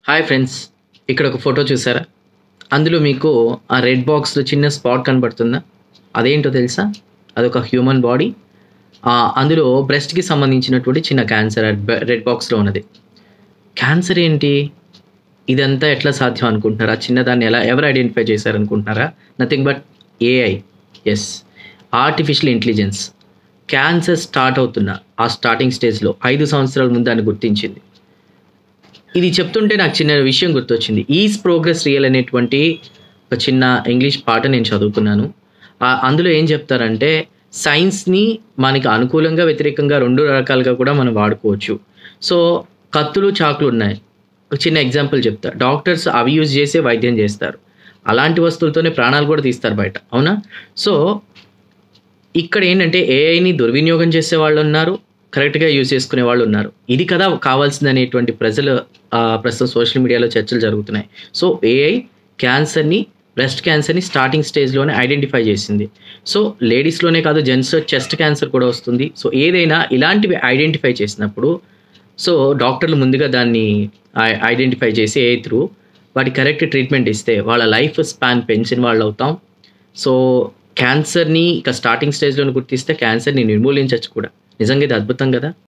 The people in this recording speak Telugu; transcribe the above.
హాయ్ ఫ్రెండ్స్, ఇక్కడ ఒక ఫోటో చూసారా? అందులో మీకు ఆ రెడ్ బాక్స్లో చిన్న స్పాట్ కనబడుతుందా? అదేంటో తెలుసా? అదొక హ్యూమన్ బాడీ. అందులో బ్రెస్ట్కి సంబంధించినటువంటి చిన్న క్యాన్సర్ రెడ్ బాక్స్లో ఉన్నది. క్యాన్సర్ ఏంటి? ఇదంతా ఎట్లా సాధ్యం అనుకుంటున్నారా? చిన్నదాన్ని ఎవరు ఐడెంటిఫై చేశారనుకుంటున్నారా? Nothing but AI. Yes, artificial intelligence. Cancer start అవుతున్న ఆ స్టార్టింగ్ స్టేజ్లో 5 సంవత్సరాల ముందు దాన్ని గుర్తించింది. ఇది చెప్తుంటే నాకు చిన్న విషయం గుర్తొచ్చింది. ఈజ్ ప్రోగ్రెస్ రియల్ అనేటువంటి ఒక చిన్న ఇంగ్లీష్ పాట నేను చదువుకున్నాను. అందులో ఏం చెప్తారంటే, సైన్స్ని మనకి అనుకూలంగా వ్యతిరేకంగా 2 రకాలుగా కూడా మనం వాడుకోవచ్చు. సో కత్తులు చాకులు ఉన్నాయి. ఒక చిన్న ఎగ్జాంపుల్ చెప్తా. డాక్టర్స్ అవి యూజ్ చేసే వైద్యం చేస్తారు. అలాంటి వస్తువులతోనే ప్రాణాలు కూడా తీస్తారు బయట, అవునా? సో ఇక్కడ ఏంటంటే ఏఐని దుర్వినియోగం చేసే వాళ్ళు ఉన్నారు, కరెక్ట్గా యూజ్ చేసుకునే వాళ్ళు ఉన్నారు. ఇది కదా కావాల్సింది అనేటువంటి ప్రస్తుతం సోషల్ మీడియాలో చర్చలు జరుగుతున్నాయి. సో ఏఐ బ్రెస్ట్ క్యాన్సర్ని స్టార్టింగ్ స్టేజ్లోనే ఐడెంటిఫై చేసింది. సో లేడీస్లోనే కాదు, జెంట్స్లో చెస్ట్ క్యాన్సర్ కూడా వస్తుంది. సో ఏదైనా ఇలాంటివి ఐడెంటిఫై చేసినప్పుడు సో డాక్టర్లు ముందుగా దాన్ని ఐడెంటిఫై చేసి ఏఐ త్రూ వాటి కరెక్ట్ ట్రీట్మెంట్ ఇస్తే వాళ్ళ లైఫ్ స్పాన్ పెంచిన వాళ్ళు అవుతాం. సో క్యాన్సర్ని ఇక స్టార్టింగ్ స్టేజ్లో గుర్తిస్తే క్యాన్సర్ని నిర్మూలించవచ్చు కూడా. నిజంగా ఇది అద్భుతం కదా.